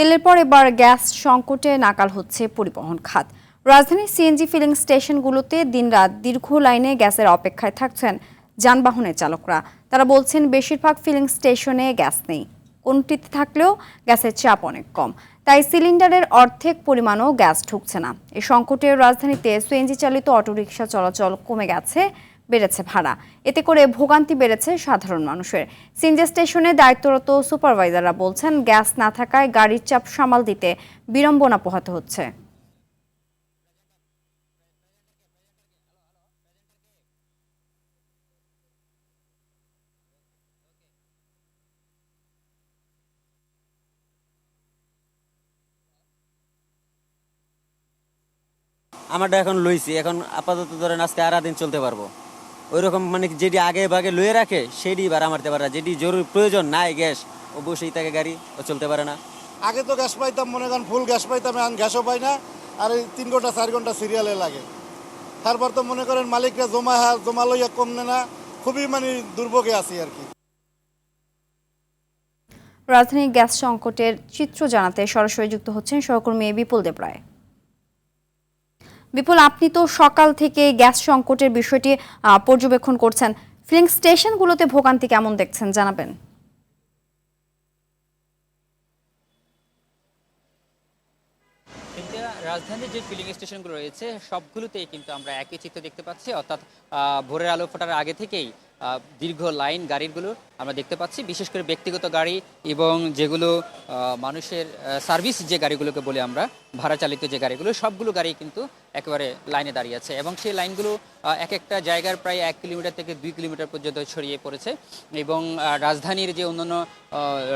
তেলের পর এবার গ্যাস সংকটে নাকাল হচ্ছে পরিবহন খাত। রাজধানীর সিএনজি ফিলিং স্টেশনগুলোতে দিনরাত দীর্ঘ লাইনে গ্যাসের অপেক্ষায় থাকছেন যানবাহনের চালকরা। তারা বলছেন বেশিরভাগ ফিলিং স্টেশনে গ্যাস নেই, কোনটিতে থাকলেও গ্যাসের চাপ অনেক কম, তাই সিলিন্ডারের অর্ধেক পরিমাণও গ্যাস ঢুকছে না। এই সংকটে রাজধানীতে সিএনজি চালিত অটোরিকশা চলাচল কমে গেছে, বেড়েছে ভাড়া। এতে করে ভোগান্তি বেড়েছে সাধারণ মানুষের। সিএনজি স্টেশনে দায়িত্বরত সুপারভাইজাররা বলছেন গ্যাস না থাকায় গাড়ির চাপ সামাল দিতে বিড়ম্বনা পোহাতে হচ্ছে। আমারটা এখন লইছি, এখন আপাতত ধরেন আজকে আর দিন চলতে পারবো। ওইরকম মানে যেটি আগে ভাগে লয়ে রাখে সেটি ভাড়া মারতে পারে না, যেটি জরুরি প্রয়োজন নাই গ্যাস ও বসেই থাকে গাড়ি, ও চলতে পারে না। আগে তো গ্যাস পাইতাম, মনে করেন ফুল গ্যাস পাইতাম, এখন গ্যাসও পাই না। আর এই 3 ঘন্টা 4 ঘন্টা সিরিয়ালে লাগে। তারপর তো মনে করেন মালিকরা জমা লইয়া কমনে না, খুবই মানে দুর্ভোগে আছি আর কি। রাজধানীর গ্যাস সংকটের চিত্র জানাতে সরাসরি যুক্ত হচ্ছেন সহকর্মী বিপুল দেব রায়। বিপুল, আপনি তো সকাল থেকে গ্যাস সংকটের বিষয়টি পর্যবেক্ষণ করছেন। ফিলিং স্টেশনগুলোতে ভোগান্তি কেমন দেখছেন জানাবেন। রাজধানীর যে ফিলিং স্টেশনগুলো রয়েছে সবগুলোতেই কিন্তু আমরা একই চিত্র দেখতে পাচ্ছি, অর্থাৎ ভোরের আলো ফোটার আগে থেকেই দীর্ঘ লাইন গাড়িগুলো আমরা দেখতে পাচ্ছি। বিশেষ করে ব্যক্তিগত গাড়ি এবং যেগুলো মানুষের সার্ভিস যে গাড়িগুলোকে বলি আমরা, ভাড়া চালিত যে গাড়িগুলো, সবগুলো গাড়ি কিন্তু একেবারে লাইনে দাঁড়িয়ে আছে এবং সেই লাইনগুলো এক একটা জায়গার প্রায় 1 কিলোমিটার থেকে 2 কিলোমিটার পর্যন্ত ছড়িয়ে পড়েছে। এবং রাজধানীর যে অন্যান্য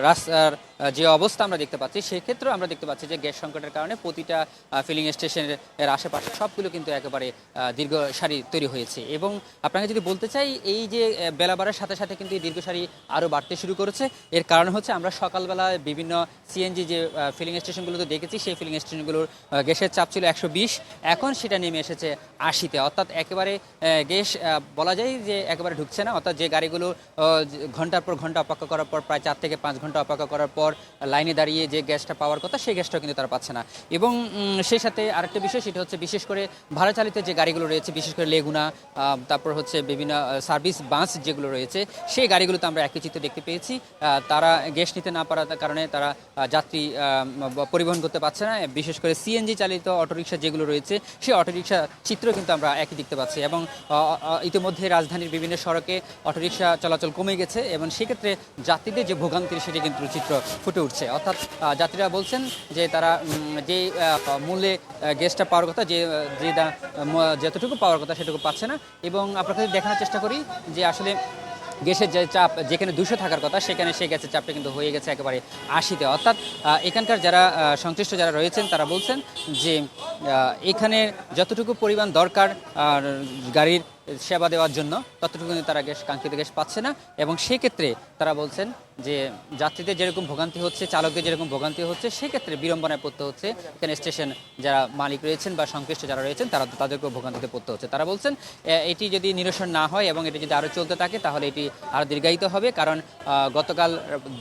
রাস্তার যে অবস্থা আমরা দেখতে পাচ্ছি, সেক্ষেত্রেও আমরা দেখতে পাচ্ছি যে গ্যাস সংকটের কারণে প্রতিটা ফিলিং স্টেশনের আশেপাশে সবগুলো কিন্তু একেবারে দীর্ঘ সারি তৈরি হয়েছে। এবং আপনাকে যদি বলতে চাই, এই যে বেলা বাড়ার সাথে সাথে কিন্তু এই দীর্ঘ সারি আরও বাড়তে শুরু করেছে। এর কারণ হচ্ছে আমরা সকালবেলা বিভিন্ন সিএনজি যে ফিলিং স্টেশনগুলোতে দেখেছি, সেই ফিলিং স্টেশনগুলোর গ্যাসের চাপ ছিল 120, এখন সেটা নেমে এসেছে 80-তে। অর্থাৎ একেবারে গ্যাস বলা যায় যে একেবারে ঢুকছে না। অর্থাৎ যে গাড়িগুলো ঘন্টার পর ঘন্টা অপেক্ষা করার পর, প্রায় 4 থেকে 5 ঘন্টা অপেক্ষা করার পর লাইনে দাঁড়িয়ে যে গ্যাসটা পাওয়ার কথা, সেই গ্যাসটাও কিন্তু তারা পাচ্ছে না। এবং সেই সাথে আরেকটা বিষয়, সেটা হচ্ছে বিশেষ করে ভাড়া চালিত যে গাড়িগুলো রয়েছে, বিশেষ করে লেগুনা, তারপর হচ্ছে বিভিন্ন সার্ভিস বাস যেগুলো রয়েছে, সেই গাড়িগুলোতে আমরা একই চিত্র দেখতে পেয়েছি। তারা গ্যাস নিতে না পারার কারণে তারা যাত্রী পরিবহন করতে পারছে না। বিশেষ করে সিএনজি চালিত অটোরিকশা যেগুলো রয়েছে, সেই অটোরিকশা চিত্র কিন্তু আমরা একই দেখতে পাচ্ছি। এবং ইতিমধ্যে রাজধানীর বিভিন্ন সড়কে অটোরিকশা চলাচল কমে গেছে এবং সেক্ষেত্রে যাত্রীদের যে ভোগান্তির সেটি কিন্তু চিত্র ফুটে উঠছে। অর্থাৎ যাত্রীরা বলছেন যে তারা যে মূল্যে গ্যাসটা পাওয়ার কথা, যতটুকু পাওয়ার কথা সেটুকু পাচ্ছে না। এবং আপনাকে দেখানোর চেষ্টা করি যে আসলে গ্যাসের যে চাপ যেখানে 200 থাকার কথা, সেখানে সেই গ্যাসের চাপটা কিন্তু হয়ে গেছে একেবারে 80-তে। অর্থাৎ এখানকার যারা সংশ্লিষ্ট যারা রয়েছেন তারা বলছেন যে এখানে যতটুকু পরিমাণ দরকার গাড়ির সেবা দেওয়ার জন্য, ততটুকু কিন্তু তারা কাঙ্ক্ষিত গ্যাস পাচ্ছে না। এবং সেক্ষেত্রে তারা বলছেন যে যাত্রীদের যেরকম ভোগান্তি হচ্ছে, চালকদের যেরকম ভোগান্তি হচ্ছে, সেক্ষেত্রে বিড়ম্বনায় পড়তে হচ্ছে এখানে স্টেশন যারা মালিক রয়েছেন বা সংশ্লিষ্ট যারা রয়েছেন, তাদেরকেও ভোগান্তিতে পড়তে হচ্ছে। তারা বলছেন এটি যদি নিরসন না হয় এবং এটি যদি আরও চলতে থাকে, তাহলে এটি আরও দীর্ঘায়িত হবে। কারণ গতকাল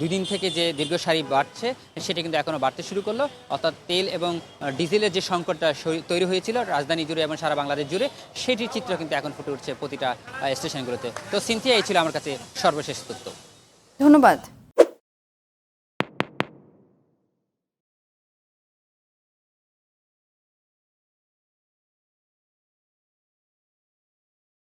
2 দিন থেকে যে দীর্ঘ সারি বাড়ছে, সেটি কিন্তু এখনও বাড়তে শুরু করলো। অর্থাৎ তেল এবং ডিজেলের যে সংকটটা তৈরি হয়েছিল রাজধানী জুড়ে এবং সারা বাংলাদেশ জুড়ে, সেটির চিত্র কিন্তু এখন ফুটে উঠছে প্রতিটা স্টেশনগুলোতে। তো সিনথিয়া, এই ছিল আমার কাছে সর্বশেষ তথ্য। ধন্যবাদ।